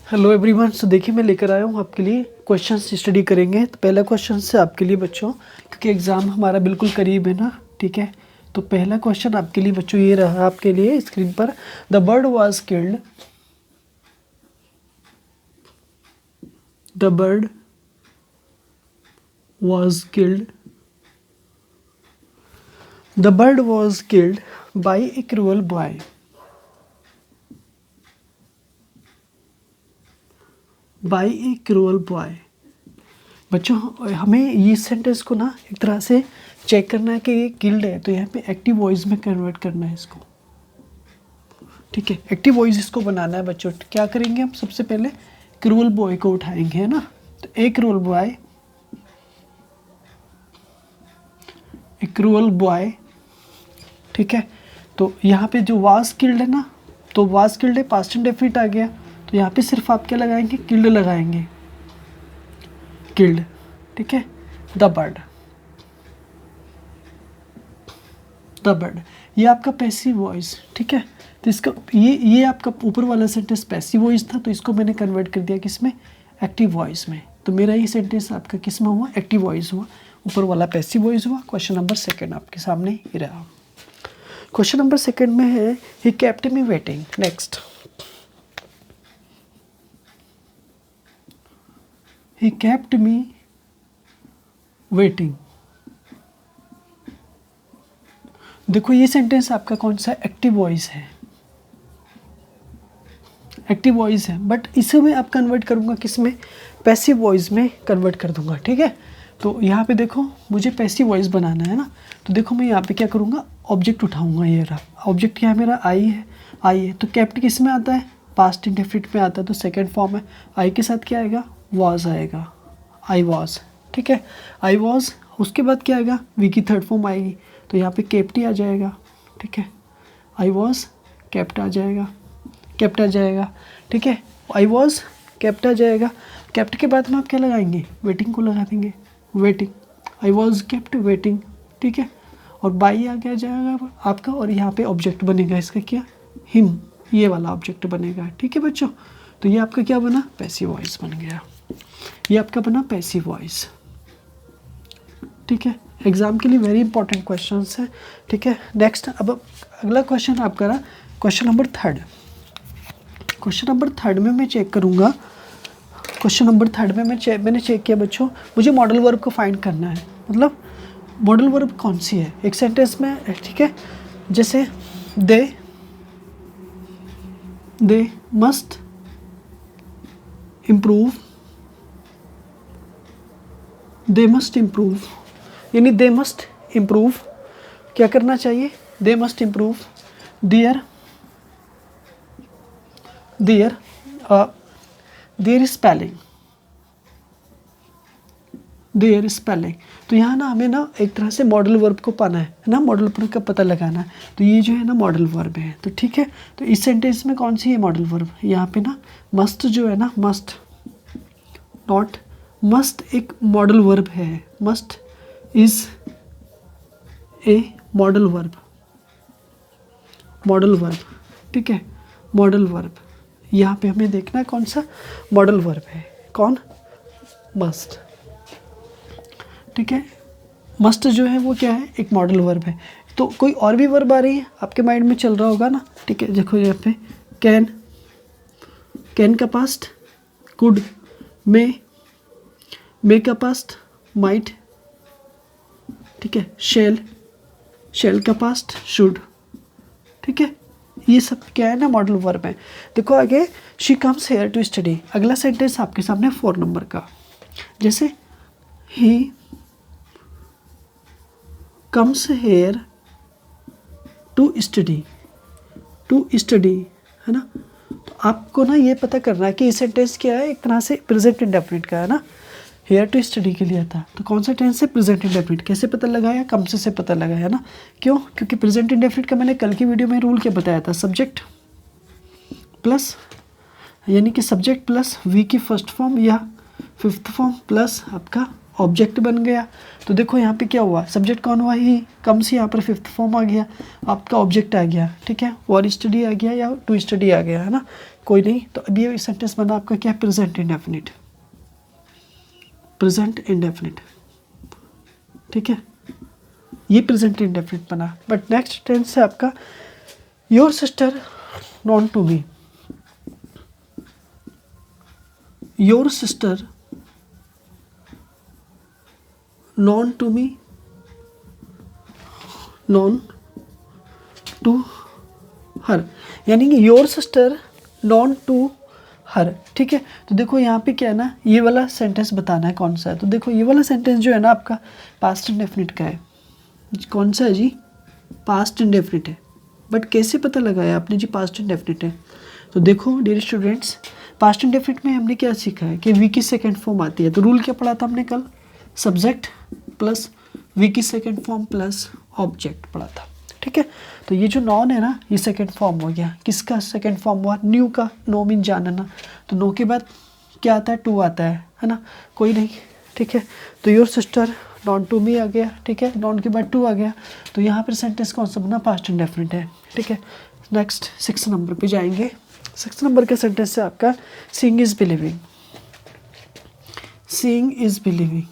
Hello everyone. सो देखिए मैं लेकर आया हूँ आपके लिए क्वेश्चन स्टडी करेंगे। तो पहला क्वेश्चन से आपके लिए बच्चों, क्योंकि एग्ज़ाम हमारा बिल्कुल करीब है ना, ठीक है। तो पहला क्वेश्चन आपके लिए बच्चों ये रहा आपके लिए स्क्रीन पर। The bird was killed, the bird was killed, the bird was killed by a cruel boy. By a cruel boy. बच्चों हमें ये सेंटेंस को ना एक तरह से चेक करना है कि ये किल्ड है, तो यहाँ पे एक्टिव वॉइस में कन्वर्ट करना है इसको, ठीक है। एक्टिव वॉइस इसको बनाना है बच्चों। क्या करेंगे हम, सबसे पहले क्रूअल बॉय को उठाएंगे, है ना। तो a cruel boy, A cruel boy, ठीक है। तो यहाँ पे जो वाज किल्ड है ना, तो वाज किल्ड है, पास्ट इंडेफिनिट आ गया। तो यहाँ पे सिर्फ आप क्या लगाएंगे, किल्ड लगाएंगे, किल्ड, ठीक है। द बर्ड, द बर्ड, ये आपका पैसिव वॉइस, ठीक है। तो इसका ये आपका ऊपर वाला सेंटेंस पैसिव वॉइस था, तो इसको मैंने कन्वर्ट कर दिया किसमें, एक्टिव वॉइस में। तो मेरा ये सेंटेंस आपका किस में हुआ, एक्टिव वॉइस हुआ, ऊपर वाला पैसिव वॉइस हुआ। क्वेश्चन नंबर सेकंड आपके सामने ये रहा। क्वेश्चन नंबर सेकंड में है he kept me waiting. Next, he kept me waiting. देखो ये सेंटेंस आपका कौन सा एक्टिव वॉइस है, एक्टिव वॉइस है, बट इसे मैं अब कन्वर्ट करूँगा किस में, पैसिव वॉइस में कन्वर्ट कर दूंगा, ठीक है। तो यहाँ पे देखो मुझे पैसिव वॉइस बनाना है ना, तो देखो मैं यहाँ पे क्या करूँगा, ऑब्जेक्ट उठाऊँगा। ये रहा ऑब्जेक्ट, क्या है मेरा, आई है, आई है। तो केप्ट किस में आता है, पास्ट इंडेफिनिट में आता है, तो सेकेंड फॉर्म है। आई के साथ क्या आएगा, वॉज आएगा, आई वॉज, ठीक है, आई वॉज। उसके बाद क्या आएगा, वी की थर्ड फॉर्म आएगी, तो यहाँ पे केप्ट ही आ जाएगा, ठीक है। आई वॉज केप्ट आ जाएगा, केप्ट आ जाएगा, ठीक है। आई वॉज केप्ट आ जाएगा। केप्ट के बाद में आप क्या लगाएंगे, वेटिंग को लगा देंगे, waiting, I was kept waiting, ठीक है। और बाई आ गया जाएगा आपका, और यहाँ पे ऑब्जेक्ट बनेगा इसका क्या, हिम, ये वाला ऑब्जेक्ट बनेगा, ठीक है बच्चों। तो ये आपका क्या बना, पैसिव वॉइस बन गया, ये आपका बना पैसिव वॉइस, ठीक है। एग्जाम के लिए वेरी इंपॉर्टेंट क्वेश्चन है, ठीक है। नेक्स्ट, अब अगला क्वेश्चन आपका रहा question number third. Question number third में मैं चेक करूँगा, क्वेश्चन नंबर थर्ड में मैंने चेक किया बच्चों, मुझे मॉडल वर्ब को फाइंड करना है। मतलब मॉडल वर्ब कौन सी है एक सेंटेंस में, ठीक है। जैसे they must improve, they must improve, यानी दे मस्ट इम्प्रूव, क्या करना चाहिए, they must improve their spelling, their spelling. तो यहाँ ना हमें ना एक तरह से मॉडल वर्ब को पाना है ना, मॉडल वर्ब का पता लगाना है। तो ये जो है ना मॉडल वर्ब है, तो ठीक है। तो इस सेंटेंस में कौन सी है मॉडल वर्ब, यहाँ पे ना मस्ट जो है ना, मस्ट, नॉट, मस्ट एक मॉडल वर्ब है, must is a modal verb, modal verb, ठीक है, मॉडल वर्ब। यहाँ पे हमें देखना है कौन सा मॉडल वर्ब है, कौन, मस्ट, ठीक है। मस्ट जो है वो क्या है, एक मॉडल वर्ब है। तो कोई और भी वर्ब आ रही है आपके माइंड में चल रहा होगा ना, ठीक है। देखो यहाँ पे कैन, कैन का पास्ट कुड, मे का पास्ट माइट, ठीक है। शेल, शेल का पास्ट शुड, ठीक है। ये सब क्या है ना, मॉडल वर्ब है। देखो आगे, she comes here to study. अगला सेंटेंस आपके सामने 4 नंबर का, जैसे he comes here to study, to study, है ना। तो आपको ना ये पता करना है कि ये सेंटेंस क्या है, एक तरह से प्रेजेंट इंडेफिनिट का है ना, हेयर टू स्टडी के लिए था। तो कौन सा टेंस है, प्रेजेंट इंडेफिनिट। कैसे पता लगाया, कम से पता लगाया ना, क्यों, क्योंकि प्रेजेंट इंडेफिनिट का मैंने कल की वीडियो में रूल क्या बताया था, सब्जेक्ट प्लस, यानी कि सब्जेक्ट प्लस वी की फर्स्ट फॉर्म या फिफ्थ फॉर्म प्लस आपका ऑब्जेक्ट बन गया। तो देखो यहाँ पे क्या हुआ, सब्जेक्ट कौन हुआ, ही, कम से यहाँ पर फिफ्थ फॉर्म आ गया, आपका ऑब्जेक्ट आ गया, ठीक है, और स्टडी आ गया या टू स्टडी आ गया, है ना। कोई नहीं। तो अभी ये सेंटेंस बना आपका क्या, प्रेजेंट इंडेफिनिट, प्रेजेंट इंडेफिनिट, ठीक है, ये प्रेजेंट इंडेफिनिट बना। बट नेक्स्ट टेंस है आपका your sister known to me, your sister known to me, known to her, यानी कि your sister known to her, ठीक है। तो देखो यहाँ पे क्या है ना, ये वाला सेंटेंस बताना है कौन सा है। तो देखो ये वाला सेंटेंस जो है ना आपका पास्ट इंडेफिनिट का है। कौन सा है जी, पास्ट इंडेफिनिट है। बट कैसे पता लगाया आपने जी पास्ट इंडेफिनिट है। तो देखो डियर स्टूडेंट्स, पास्ट इंडेफिनिट में हमने क्या सीखा है कि वी की सेकेंड फॉर्म आती है। तो रूल क्या पढ़ा था हमने कल, सब्जेक्ट प्लस वी की सेकेंड फॉर्म प्लस ऑब्जेक्ट पढ़ा था, ठीक है। तो ये जो नॉन है ना, ये सेकंड फॉर्म हो गया। किसका सेकंड फॉर्म हुआ, न्यू का। नो मीन जानना, तो नो के बाद क्या आता है, टू आता है ना, कोई नहीं, ठीक है। तो your sister known to me आ गया, ठीक है, नॉन के बाद टू आ गया। तो यहाँ पर सेंटेंस कौन सा बना, पास्ट इंडेफिनिट है, ठीक है। नेक्स्ट 6 नंबर पे जाएंगे। 6 नंबर का सेंटेंस है आपका seeing is believing, seeing is believing,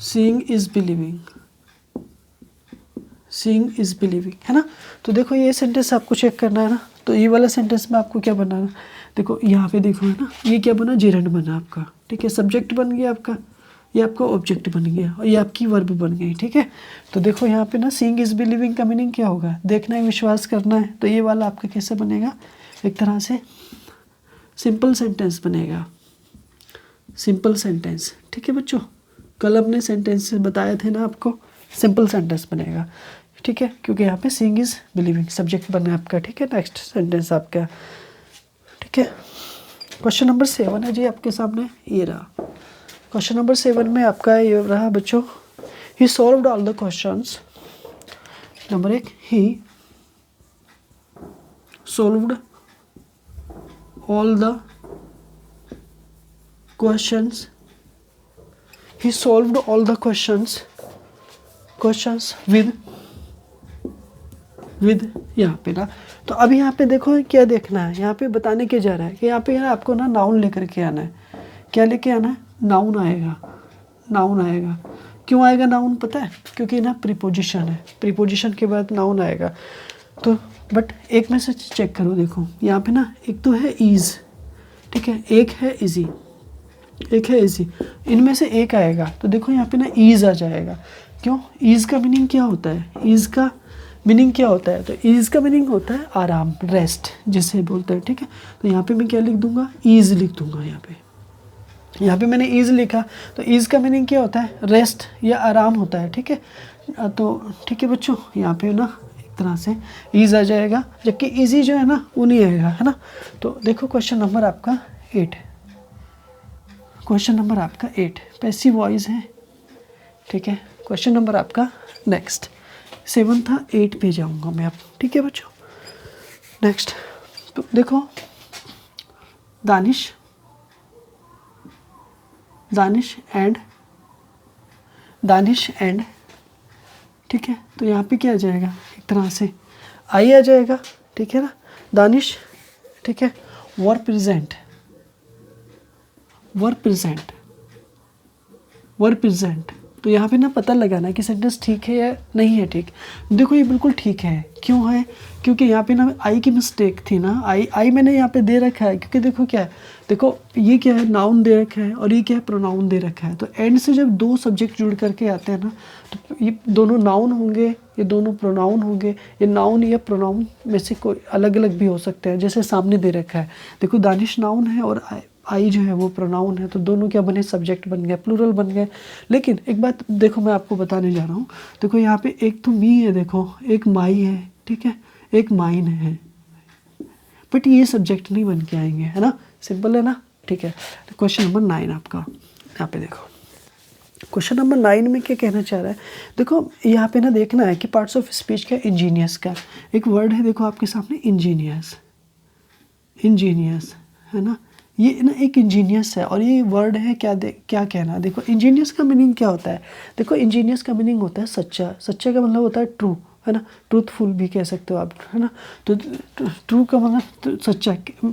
seeing is believing, seeing is believing, है ना। तो देखो ये सेंटेंस आपको चेक करना है ना। तो ये वाला सेंटेंस में आपको क्या बनाना, देखो यहाँ पे देखो है ना, ये क्या बना, जेरेंड बना आपका, ठीक है। सब्जेक्ट बन गया आपका, ये आपका ऑब्जेक्ट बन गया और ये आपकी वर्ब बन गई, ठीक है। तो देखो यहाँ पे ना सीइंग इज बिलीविंग का मीनिंग क्या होगा, देखना है, विश्वास करना है। तो ये वाला आपका कैसे बनेगा, एक तरह से सिंपल सेंटेंस बनेगा, सिंपल सेंटेंस, ठीक है बच्चों। कल हमने सेंटेंस बताए थे ना आपको, सिंपल सेंटेंस बनेगा, ठीक है, क्योंकि यहाँ पे सीइंग इज बिलीविंग सब्जेक्ट बना आपका, ठीक है। नेक्स्ट सेंटेंस आपका, ठीक है। क्वेश्चन नंबर 7 है जी आपके सामने, ये रहा। क्वेश्चन नंबर 7 में आपका ये रहा बच्चों, he solved all the questions. Number 1, he solved all the questions, he solved all the questions with यहाँ पे ना। तो अब यहाँ पे देखो क्या देखना है, यहाँ पे बताने के जा रहा है कि यहाँ पे ना आपको ना नाउन लेकर के आना है। क्या लेके आना है, नाउन आएगा, नाउन आएगा। क्यों आएगा नाउन पता है, क्योंकि ना प्रीपोजिशन है, प्रीपोजिशन के बाद नाउन आएगा। तो बट एक में से चेक करो, देखो यहाँ पे ना एक तो है ईज, ठीक है, एक है इजी, एक है इजी, इनमें से एक आएगा। तो देखो यहाँ पे ना ईज आ जाएगा। क्यों, ईज का मीनिंग क्या होता है, ईज का मीनिंग क्या होता है, तो ईज का मीनिंग होता है आराम, रेस्ट जिसे बोलते हैं, ठीक है। तो यहाँ पे मैं क्या लिख दूंगा, ईज लिख दूंगा। यहाँ पे मैंने ईज लिखा, तो ईज का मीनिंग क्या होता है, रेस्ट या आराम होता है, ठीक है। तो ठीक है बच्चों, यहाँ पे ना एक तरह से ईज आ जाएगा, जबकि ईजी जो है ना वो नहीं आएगा, है ना। तो देखो क्वेश्चन नंबर आपका 8, क्वेश्चन नंबर आपका 8 पैसिव वॉइस है, ठीक है। क्वेश्चन नंबर आपका नेक्स्ट 7 था, 8 पे जाऊंगा मैं अब, ठीक है बच्चों। नेक्स्ट तो देखो दानिश, दानिश एंड, ठीक है। तो यहाँ पे क्या आ जाएगा, एक तरह से आई आ जाएगा, ठीक है ना। दानिश, ठीक है, वर प्रेजेंट, वर प्रेजेंट। तो यहाँ पे ना पता लगाना कि सेंटेंस ठीक है या नहीं है, ठीक। देखो ये बिल्कुल ठीक है, क्यों है, क्योंकि यहाँ पे ना आई की मिस्टेक थी ना, आई मैंने यहाँ पे दे रखा है, क्योंकि देखो क्या है, देखो ये क्या है, नाउन दे रखा है और ये क्या है, प्रोनाउन दे रखा है। तो एंड से जब दो सब्जेक्ट जुड़ करके आते हैं ना, तो ये दोनों नाउन होंगे, ये दोनों प्रोनाउन होंगे। ये नाउन या प्रोनाउन में से कोई अलग अलग भी हो सकते हैं, जैसे सामने दे रखा है, देखो दानिश नाउन है और आई जो है वो प्रोनाउन है। तो दोनों क्या बने, सब्जेक्ट बन गए, प्लूरल बन गए। लेकिन एक बात देखो मैं आपको बताने जा रहा हूँ, देखो यहाँ पे एक तो मी है, देखो एक माई है, ठीक है, एक माइन है, बट ये सब्जेक्ट नहीं बन के आएंगे, है ना, सिंपल है ना, ठीक है। क्वेश्चन नंबर 9 आपका, यहाँ पे देखो क्वेश्चन नंबर 9 में क्या कहना चाह रहा है, देखो यहाँ पे ना देखना है कि पार्ट्स ऑफ स्पीच का इंजीनियस का एक वर्ड है, देखो आपके सामने इंजीनियस, इंजीनियस है ना, ये ना एक इंजीनियस है और ये वर्ड है क्या क्या कहना। देखो इंजीनियस का मीनिंग क्या होता है, देखो इंजीनियस का मीनिंग होता है सच्चा, सच्चा का मतलब होता है ट्रू, है ना, ट्रूथफुल भी कह सकते हो आप, है ना। तो ट्रू का मतलब तो सच्चा।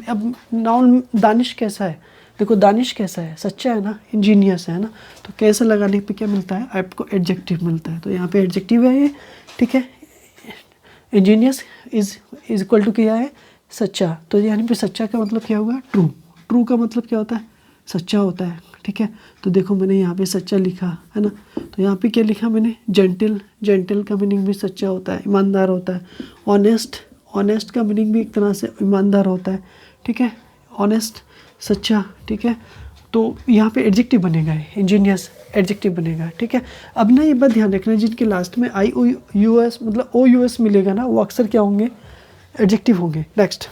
अब नाउन दानिश कैसा है, देखो दानिश कैसा है, सच्चा है ना, इंजीनियस है ना। तो कैसा लगाने पे क्या मिलता है आपको, एडजेक्टिव मिलता है। तो यहाँ पे एडजेक्टिव है ये, ठीक है। इंजीनियस इज इक्वल टू क्या है, सच्चा। तो यानी पे सच्चा का मतलब क्या होगा, ट्रू। ट्रू का मतलब क्या होता है, सच्चा होता है, ठीक है। तो देखो मैंने यहाँ पे सच्चा लिखा है ना। तो यहाँ पे क्या लिखा मैंने, जेंटल। जेंटल का मीनिंग भी सच्चा होता है, ईमानदार होता है। ऑनेस्ट, ऑनेस्ट का मीनिंग भी एक तरह से ईमानदार होता है, ठीक है। ऑनेस्ट, सच्चा, ठीक है। तो यहाँ पे एडजेक्टिव बनेगा, इंजीनियस एडजेक्टिव बनेगा, ठीक है। अब ना ये बात ध्यान रखना, जिनके लास्ट में आई ओ यू एस मतलब ओ यू एस मिलेगा ना, वो अक्सर क्या होंगे, एडजेक्टिव होंगे। नेक्स्ट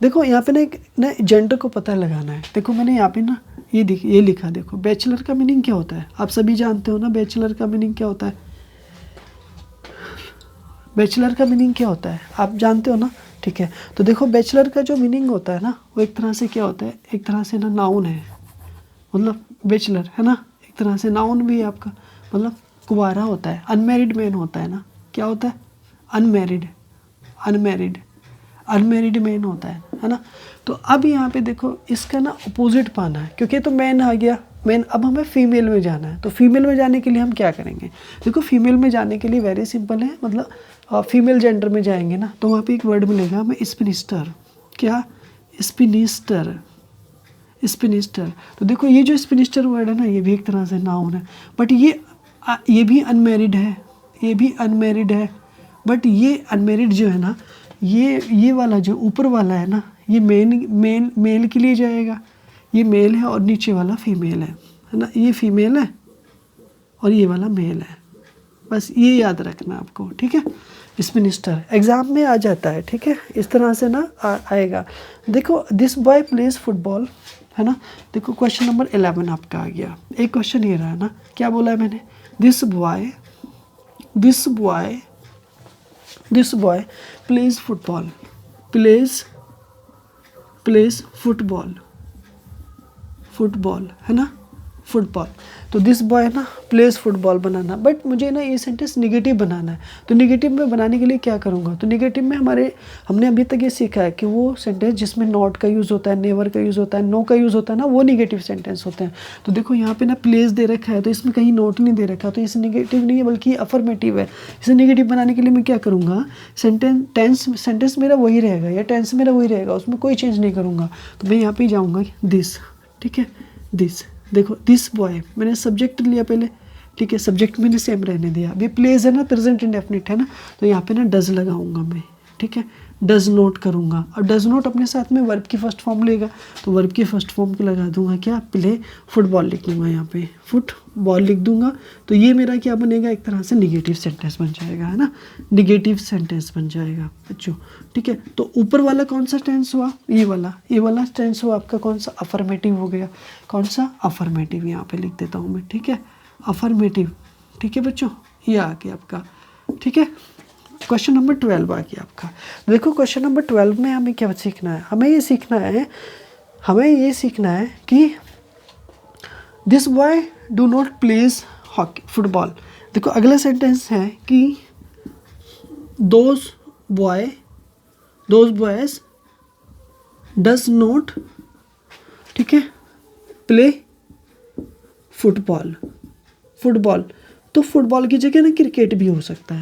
देखो यहाँ पे ना जेंडर को पता लगाना है। देखो मैंने यहाँ पे ना ये लिखा, देखो बैचलर का मीनिंग क्या होता है, आप सभी जानते हो ना बैचलर का मीनिंग क्या होता है। बैचलर का मीनिंग क्या होता है आप जानते हो ना, ठीक है। तो देखो बैचलर का जो मीनिंग होता है ना, वो एक तरह से क्या होता है, एक तरह से ना नाउन है, मतलब बैचलर है ना, एक तरह से नाउन भी है आपका, मतलब कुंवारा होता है, अनमैरिड मैन होता है ना, क्या होता है, अनमैरिड, अनमैरिड, अनमैरिड मैन होता है ना। तो अब यहाँ पे देखो इसका ना अपोजिट पाना है, क्योंकि तो मैन आ गया, मैन। अब हमें फीमेल में जाना है, तो फीमेल में जाने के लिए हम क्या करेंगे, देखो फीमेल में जाने के लिए वेरी सिंपल है, मतलब फीमेल जेंडर में जाएंगे ना, तो वहाँ पे एक वर्ड मिलेगा हमें, स्पिनिस्टर। क्या, स्पिनिस्टर, स्पिनिस्टर। तो देखो ये जो स्पिनिस्टर वर्ड है ना, ये भी एक तरह से नाउन है, बट ये भी अनमैरिड है, ये भी अनमैरिड है। बट ये अनमैरिड जो है ना, ये वाला जो ऊपर वाला है ना, ये मेल के लिए जाएगा, ये मेल है, और नीचे वाला फीमेल है ना, ये फीमेल है और ये वाला मेल है। बस ये याद रखना आपको, ठीक है। स्पिनिस्टर एग्जाम में आ जाता है, ठीक है, इस तरह से ना आएगा। देखो दिस बॉय प्लेज फुटबॉल, है ना। देखो क्वेश्चन नंबर 11 आपका आ गया। एक क्वेश्चन ये रहा ना, क्या बोला है मैंने, this boy plays football, plays football, है ना, फुटबॉल। तो दिस बॉय ना प्लेज फुटबॉल बनाना, बट मुझे ना ये सेंटेंस निगेटिव बनाना है। तो निगेटिव में बनाने के लिए क्या करूँगा, तो निगेटिव में हमने अभी तक ये सीखा है कि वो सेंटेंस जिसमें नॉट का यूज़ होता है, नेवर का यूज़ होता है, नो का यूज़ होता है ना, वो निगेटिव सेंटेंस होते हैं। तो देखो यहाँ पे ना प्लेस दे रखा है, तो इसमें कहीं नोट नहीं दे रखा, तो इसे निगेटिव नहीं है बल्कि अफर्मेटिव है। इसे निगेटिव बनाने के लिए मैं क्या करूँगा, सेंटेंस मेरा वही रहेगा या टेंस मेरा वही रहेगा, उसमें कोई चेंज नहीं करूँगा। तो मैं यहाँ पे जाऊँगा दिस, ठीक है, दिस। देखो दिस बॉय मैंने सब्जेक्ट लिया पहले, ठीक है, सब्जेक्ट मैंने सेम रहने दिया। अभी प्लेज है ना, प्रेजेंट इंडेफिनिट है ना, तो यहाँ पे ना डज लगाऊंगा मैं, ठीक है, डज नोट करूँगा। और डज नोट अपने साथ में वर्ब की फर्स्ट फॉर्म लेगा, तो वर्ब की फर्स्ट फॉर्म को लगा दूंगा क्या, प्ले फुटबॉल लिख दूंगा, यहाँ पे फुटबॉल लिख दूंगा। तो ये मेरा क्या बनेगा, एक तरह से निगेटिव सेंटेंस बन जाएगा, है ना, निगेटिव सेंटेंस बन जाएगा बच्चों, ठीक है। तो ऊपर वाला कौन सा टेंस हुआ, ये वाला टेंस हुआ आपका कौन सा, अफर्मेटिव हो गया। कौन सा, अफर्मेटिव, यहाँ पे लिख देता हूँ मैं, ठीक है, अफर्मेटिव, ठीक है बच्चों, ये आ गया आपका, ठीक है। क्वेश्चन नंबर 12 आ गया आपका। देखो क्वेश्चन नंबर 12 में हमें क्या सीखना है, हमें ये सीखना है कि this boy do not pledge hockey football. देखो अगला सेंटेंस है कि दोज बॉयज डज नॉट, ठीक है, प्ले फुटबॉल। तो फुटबॉल की जगह ना क्रिकेट भी हो सकता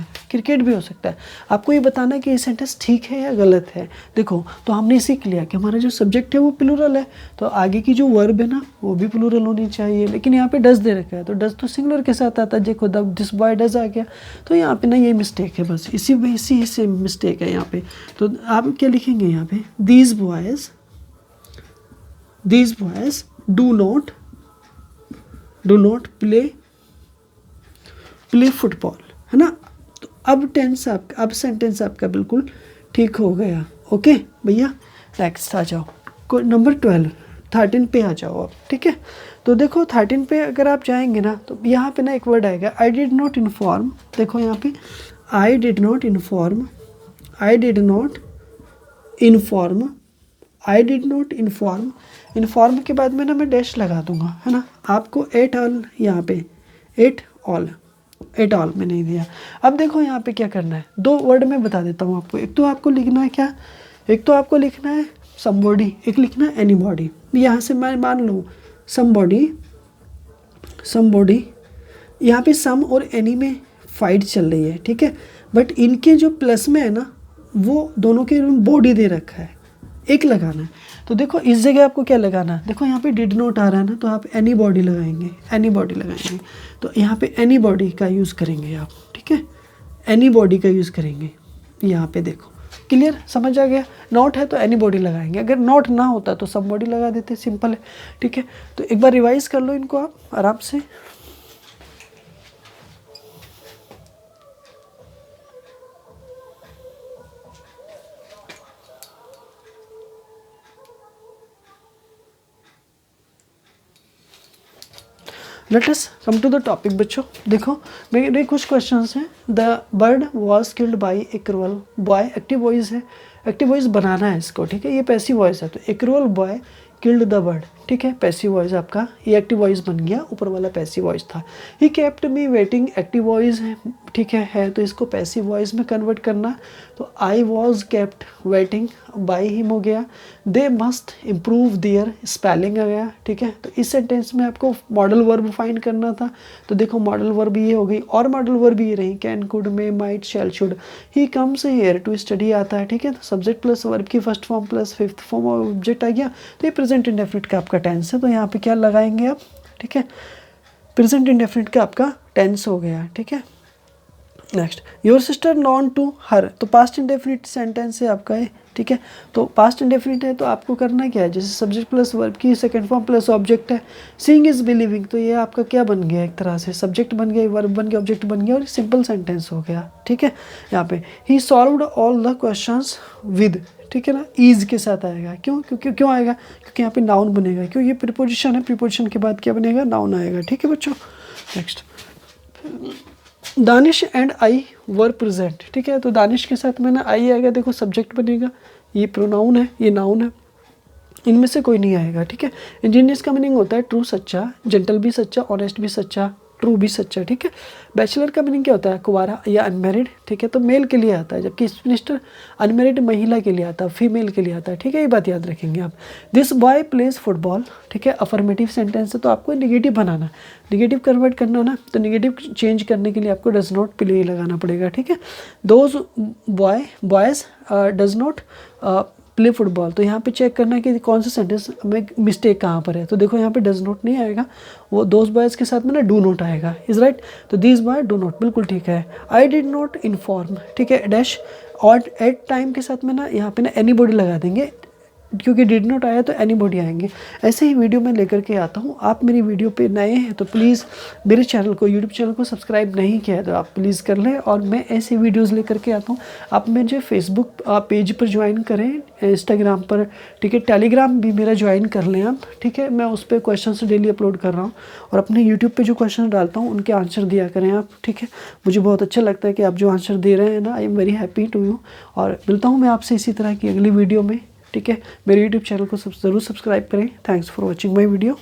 है, आपको ये बताना है कि ये सेंटेंस ठीक है या गलत है। देखो तो हमने सीख लिया कि हमारा जो सब्जेक्ट है वो प्लूरल है, तो आगे की जो वर्ब है ना वो भी प्लूरल होनी चाहिए, लेकिन यहाँ पे डज दे रखा है, तो डज तो सिंगुलर के साथ आता है। देखो दिस बॉय डज आ गया, तो यहाँ पे ना ये मिस्टेक है, बस इसी से मिस्टेक है यहाँ पे। तो आप क्या लिखेंगे यहाँ पे, these boys do not play football, है ना। तो अब सेंटेंस आपका बिल्कुल ठीक हो गया। ओके भैया, नेक्स्ट आ जाओ, नंबर 13 पे आ जाओ आप, ठीक है। तो देखो 13 पे अगर आप जाएंगे ना, तो यहाँ पे ना एक वर्ड आएगा, आई डिड नॉट इन्फॉर्म। देखो यहाँ पे आई डिड नॉट इन्फॉर्म के बाद में ना मैं डैश लगा दूंगा, है ना। आपको एट ऑल यहाँ पे, एट ऑल एट ऑल में नहीं दिया। अब देखो यहाँ पे क्या करना है, 2 वर्ड में बता देता हूँ आपको। एक तो आपको लिखना है क्या, एक तो आपको लिखना है समबॉडी, एक लिखना है एनीबॉडी। यहाँ से मैं मान लूँ समबॉडी, यहाँ पे सम और एनी में फाइट चल रही है, ठीक है, बट इनके जो प्लस में है ना वो दोनों के बॉडी दे रखा है, एक लगाना है। तो देखो इस जगह आपको क्या लगाना है, देखो यहाँ पे डिड नॉट आ रहा है ना, तो आप एनी बॉडी लगाएंगे, एनी बॉडी लगाएंगे। तो यहाँ पे एनी बॉडी का यूज़ करेंगे आप, ठीक है, एनी बॉडी का यूज़ करेंगे। यहाँ पे देखो क्लियर, समझ आ गया। नॉट है तो एनी बॉडी लगाएंगे, अगर नॉट ना होता तो सब बॉडी लगा देते, सिंपल है, ठीक है। तो एक बार रिवाइज कर लो इनको आप आराम से। Let us come to the topic बच्चों। देखो मेरे कुछ क्वेश्चंस हैं। The bird was killed by a cruel boy, active voice है, एक्टिव वॉइस बनाना है इसको, ठीक है, ये पैसिव वॉइस है। तो a cruel boy killed the bird, ठीक है, पैसिव वॉइस आपका, ये एक्टिव वॉइस बन गया, ऊपर वाला पैसिव वॉइस था। He kept me waiting, active voice है, ठीक है, तो इसको पैसिव वॉइस में कन्वर्ट करना। तो I was kept waiting, by him हो गया। They must improve their spelling आ गया, ठीक है। तो इस सेंटेंस में आपको मॉडल वर्ब फाइंड करना था। तो देखो मॉडल वर्ब ये हो गई, और मॉडल वर्ब ये रही, can, could, may, might, shall, should. He comes here to study आता है, ठीक है। तो सब्जेक्ट प्लस वर्ब की first form plus fifth form object आ गया। तो ये प्रेजेंट इंडेफिनिट का आपका टेंस है। तो यहाँ पे क्या लगाएंगे आप, ठीक है, प्रेजेंट इंडेफिनिट का आपका टेंस हो गया, ठीक है। Next, your sister known to her, तो पास्ट इंडेफिनिट सेंटेंस है आपका ये, ठीक है। तो पास्ट इंडेफिनिट है तो आपको करना क्या है, जैसे सब्जेक्ट प्लस वर्ब की सेकंड फॉर्म प्लस ऑब्जेक्ट है। सीइंग इज बिलीविंग, तो ये आपका क्या बन गया, एक तरह से सब्जेक्ट बन गया, वर्ब बन गया, ऑब्जेक्ट बन गया, और सिंपल सेंटेंस हो गया, ठीक है। यहाँ पे he solved all the questions with, ठीक है ना, ईज के साथ आएगा। क्यों, क्योंकि क्यों आएगा, क्योंकि यहाँ पे नाउन बनेगा, क्यों, ये प्रीपोजिशन है, प्रीपोजिशन के बाद क्या बनेगा, नाउन आएगा, ठीक है बच्चों। Next, Danish and I were present, ठीक है। तो दानिश के साथ में ना आई आएगा, देखो सब्जेक्ट बनेगा, ये प्रोनाउन है, ये नाउन है, इनमें से कोई नहीं आएगा, ठीक है। इंजीनियर्स का मीनिंग होता है ट्रू सच्चा, जेंटल भी सच्चा, ऑनेस्ट भी सच्चा, ट्रू भी सच्चा, ठीक है। बैचलर का मीनिंग क्या होता है, कुंवारा या अनमैरिड, ठीक है, तो मेल के लिए आता है, जबकि मिनिस्टर अनमैरिड महिला के लिए आता है, फीमेल के लिए आता है, ठीक है, ये बात याद रखेंगे आप। दिस बॉय प्लेज फुटबॉल, ठीक है, अफर्मेटिव सेंटेंस है, तो आपको निगेटिव बनाना, निगेटिव कन्वर्ट करना ना, तो निगेटिव चेंज करने के लिए आपको डज नॉट प्ले लगाना पड़ेगा, ठीक है। Those boys does not play football, तो यहाँ पे चेक करना है कि कौन सा सेंटेंस में मिस्टेक कहाँ पर है। तो देखो यहाँ पे डज नॉट नहीं आएगा, वो दोज बॉयज़ के साथ में ना डू नॉट आएगा, इज राइट। तो दीज बॉय डू नॉट, बिल्कुल ठीक है। आई डिड नॉट इन्फॉर्म, ठीक है, डैश, और एट टाइम के साथ में ना यहाँ पे ना एनीबॉडी लगा देंगे, क्योंकि डिड नॉट आया तो एनीबॉडी आएंगे। ऐसे ही वीडियो मैं लेकर के आता हूँ। आप मेरी वीडियो पे नए हैं तो प्लीज़ मेरे चैनल को, यूट्यूब चैनल को सब्सक्राइब नहीं किया है तो आप प्लीज़ कर लें, और मैं ऐसे वीडियोस लेकर के आता हूँ। आप मुझे फेसबुक पेज पर ज्वाइन करें, इंस्टाग्राम पर, ठीक है, टेलीग्राम भी मेरा ज्वाइन कर लें आप, ठीक है। मैं उस पर क्वेश्चन डेली अपलोड कर रहा हूँ, और अपने यूट्यूब पर जो क्वेश्चन डालता हूँ उनके आंसर दिया करें आप, ठीक है। मुझे बहुत अच्छा लगता है कि आप जो आंसर दे रहे हैं ना, I am very happy to you. और मिलता हूँ मैं आपसे इसी तरह की अगली वीडियो में, ठीक है। मेरे यूट्यूब चैनल को ज़रूर सब्सक्राइब करें। Thanks for watching my video.